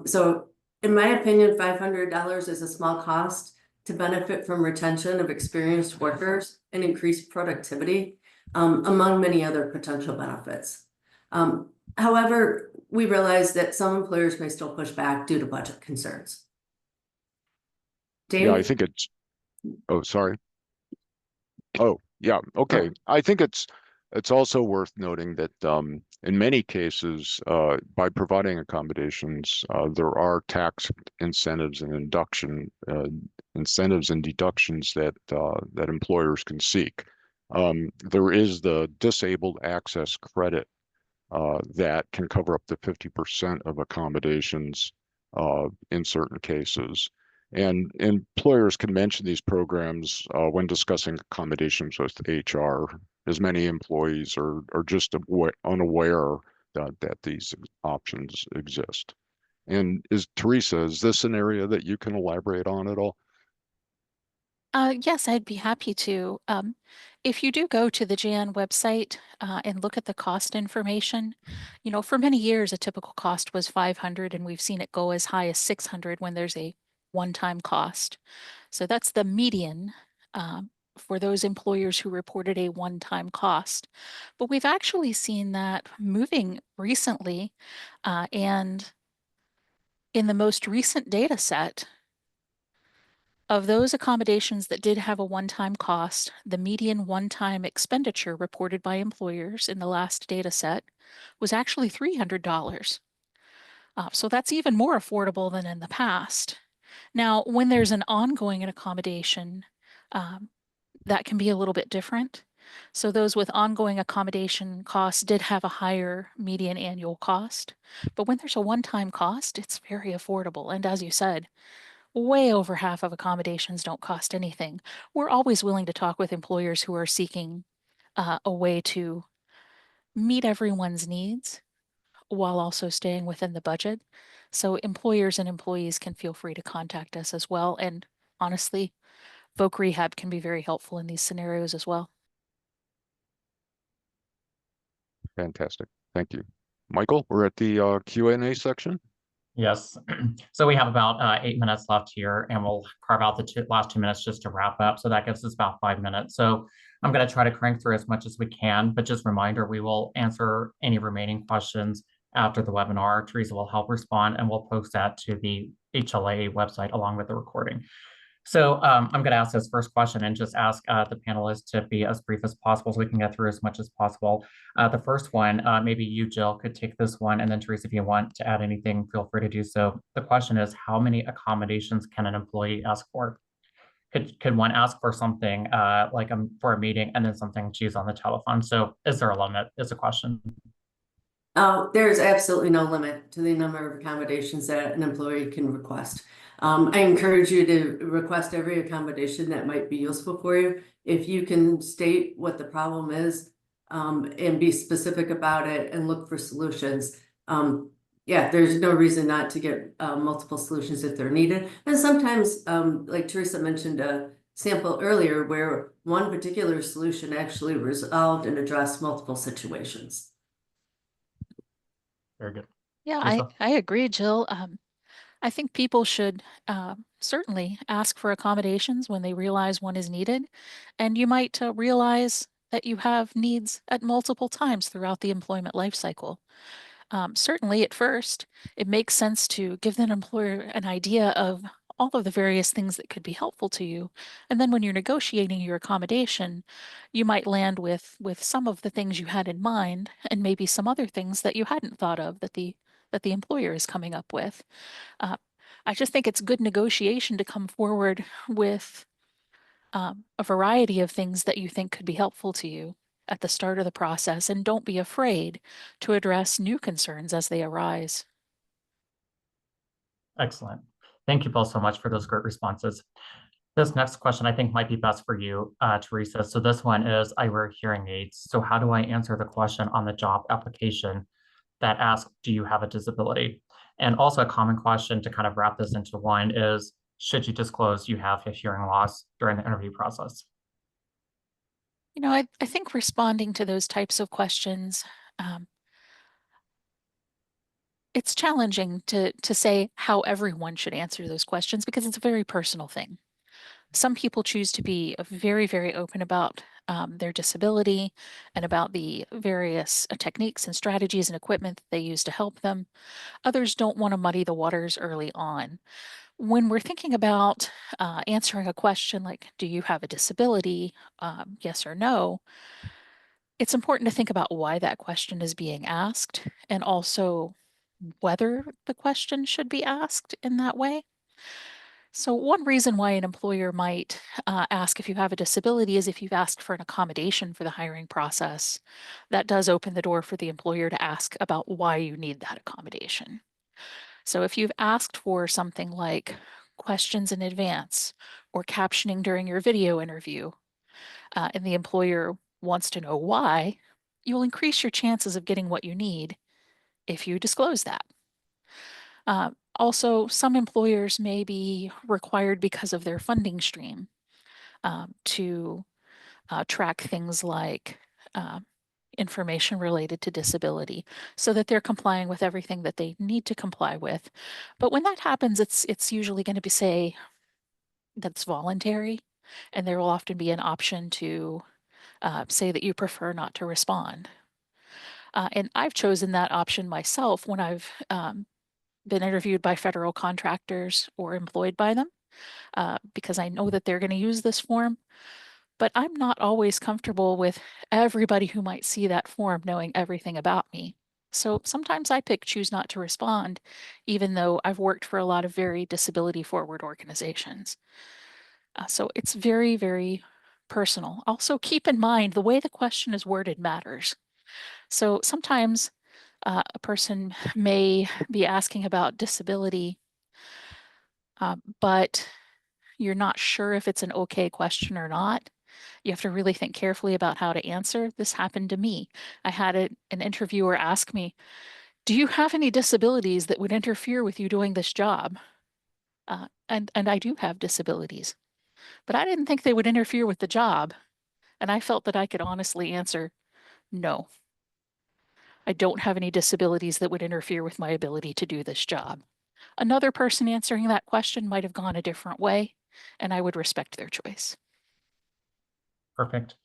So in my opinion, $500 is a small cost to benefit from retention of experienced workers and increased productivity, among many other potential benefits. However, we realize that some employers may still push back due to budget concerns. Jamie?
Yeah, I think it's, oh, sorry. Oh, yeah, okay. I think it's also worth noting that in many cases, by providing accommodations, there are tax incentives and incentives and deductions that that employers can seek. There is the disabled access credit that can cover up to 50% of accommodations in certain cases. And employers can mention these programs when discussing accommodations with HR, as many employees are just unaware that these options exist. And Teresa, is this an area that you can elaborate on at all?
Yes, I'd be happy to. If you do go to the Jan website and look at the cost information, for many years, a typical cost was $500, and we've seen it go as high as $600 when there's a one-time cost. So that's the median for those employers who reported a one-time cost. But we've actually seen that moving recently, and in the most recent data set, of those accommodations that did have a one-time cost, the median one-time expenditure reported by employers in the last data set was actually $300. So that's even more affordable than in the past. Now, when there's an ongoing accommodation, that can be a little bit different. So those with ongoing accommodation costs did have a higher median annual cost. But when there's a one-time cost, it's very affordable. And as you said, way over half of accommodations don't cost anything. We're always willing to talk with employers who are seeking a way to meet everyone's needs while also staying within the budget. So employers and employees can feel free to contact us as well. And honestly, Voc Rehab can be very helpful in these scenarios as well.
Fantastic. Thank you. Michael, we're at the Q&A section.
Yes. So we have about 8 minutes left here, and we'll carve out the last 2 minutes just to wrap up. So that gives us about 5 minutes. So I'm going to try to crank through as much as we can, but just a reminder, we will answer any remaining questions after the webinar. Teresa will help respond, and we'll post that to the HLAA website along with the recording. So I'm going to ask this first question and just ask the panelists to be as brief as possible so we can get through as much as possible. The first one, maybe you, Jill, could take this one, and then Teresa, if you want to add anything, feel free to do so. The question is, how many accommodations can an employee ask for? Could one ask for something like for a meeting and then something to use on the telephone? So is there a limit is a question.
There's absolutely no limit to the number of accommodations that an employee can request. I encourage you to request every accommodation that might be useful for you. If you can state what the problem is and be specific about it and look for solutions, yeah, there's no reason not to get multiple solutions if they're needed. And sometimes, like Teresa mentioned a sample earlier where one particular solution actually resolved and addressed multiple situations.
Very good.
Yeah,
Teresa?
I agree, Jill. I think people should certainly ask for accommodations when they realize one is needed. And you might realize that you have needs at multiple times throughout the employment life cycle. Certainly at first, it makes sense to give the employer an idea of all of the various things that could be helpful to you. And then when you're negotiating your accommodation, you might land with some of the things you had in mind and maybe some other things that you hadn't thought of that the employer is coming up with. Uh, I just think it's good negotiation to come forward with a variety of things that you think could be helpful to you at the start of the process, and don't be afraid to address new concerns as they arise.
Excellent. Thank you both so much for those great responses. This next question I think might be best for you, Teresa. So this one is, I wear hearing aids. So how do I answer the question on the job application that asks, do you have a disability? And also a common question to kind of wrap this into one is, should you disclose you have a hearing loss during the interview process?
You know, I think responding to those types of questions, it's challenging to say how everyone should answer those questions because it's a very personal thing. Some people choose to be very, very open about their disability and about the various techniques and strategies and equipment that they use to help them. Others don't want to muddy the waters early on. When we're thinking about answering a question like, do you have a disability? Yes or no? It's important to think about why that question is being asked and also whether the question should be asked in that way. So, one reason why an employer might ask if you have a disability is if you've asked for an accommodation for the hiring process. That does open the door for the employer to ask about why you need that accommodation. So, if you've asked for something like questions in advance or captioning during your video interview, and the employer wants to know why, you'll increase your chances of getting what you need if you disclose that. Also, some employers may be required because of their funding stream to track things like information related to disability so that they're complying with everything that they need to comply with. But when that happens, it's usually going to be say that's voluntary, and there will often be an option to say that you prefer not to respond. And I've chosen that option myself when I've been interviewed by federal contractors or employed by them because I know that they're going to use this form. But I'm not always comfortable with everybody who might see that form knowing everything about me. So sometimes I choose not to respond, even though I've worked for a lot of very disability forward organizations. So it's very, very personal. Also, keep in mind the way the question is worded matters. So sometimes a person may be asking about disability, but you're not sure if it's an okay question or not. You have to really think carefully about how to answer. This happened to me. I had an interviewer ask me, do you have any disabilities that would interfere with you doing this job? And I do have disabilities, but I didn't think they would interfere with the job. And I felt that I could honestly answer, no, I don't have any disabilities that would interfere with my ability to do this job. Another person answering that question might have gone a different way, and I would respect their choice.
Perfect.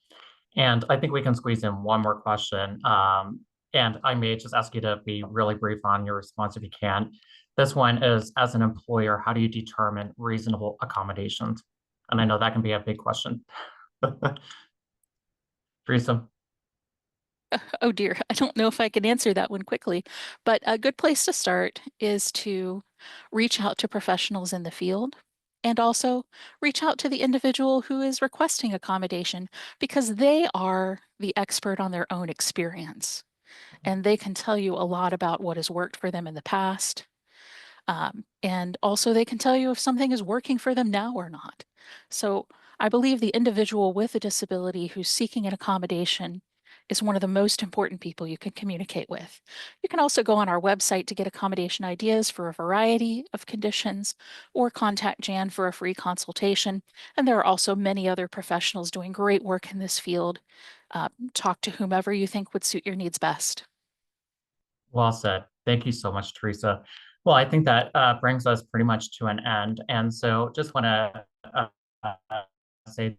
And I think we can squeeze in one more question. And I may just ask you to be really brief on your response if you can. This one is, as an employer, how do you determine reasonable accommodations? And I know that can be a big question. Teresa?
Oh dear, I don't know if I can answer that one quickly, but a good place to start is to reach out to professionals in the field and also reach out to the individual who is requesting accommodation because they are the expert on their own experience and they can tell you a lot about what has worked for them in the past. And also they can tell you if something is working for them now or not. So I believe the individual with a disability who's seeking an accommodation is one of the most important people you can communicate with. You can also go on our website to get accommodation ideas for a variety of conditions or contact Jan for a free consultation. And there are also many other professionals doing great work in this field. Talk to whomever you think would suit your needs best.
Well said. Thank you so much, Teresa. Well, I think that brings us pretty much to an end. And so just want to say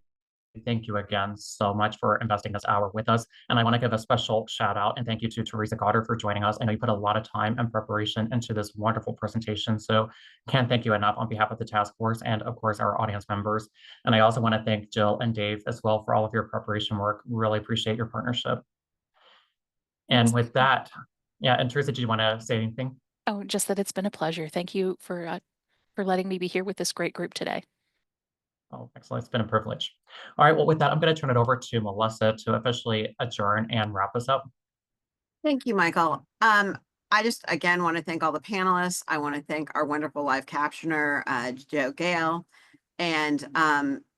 thank you again so much for investing this hour with us. And I want to give a special shout out and thank you to Teresa Goddard for joining us. I know you put a lot of time and preparation into this wonderful presentation. So can't thank you enough on behalf of the task force and of course our audience members. And I also want to thank Jill and Dave as well for all of your preparation work. Really appreciate your partnership. And with that, yeah, and Teresa, do you want to say anything?
Oh, just that it's been a pleasure. Thank you for letting me be here with this great group today.
Oh, excellent. It's been a privilege. All right. Well, with that, I'm going to turn it over to Melissa to officially adjourn and wrap us up.
Thank you, Michael. I just again want to thank all the panelists. I want to thank our wonderful live captioner, Joe Gale, and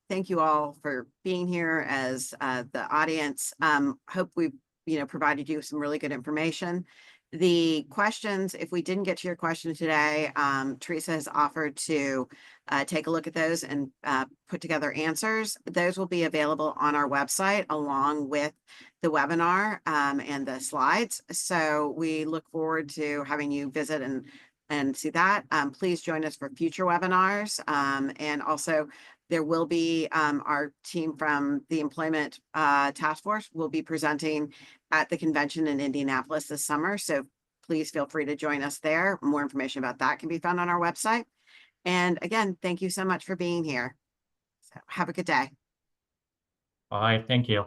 thank you all for being here as the audience. Hope we've provided you with some really good information. The questions, if we didn't get to your question today, Teresa has offered to take a look at those and put together answers. Those will be available on our website along with the webinar and the slides. So we look forward to having you visit and see that. Please join us for future webinars. And also there will be our team from the Employment Task Force will be presenting at the convention in Indianapolis this summer. So please feel free to join us there. More information about that can be found on our website. And again, thank you so much for being here. So have a good day.
Bye. Thank you.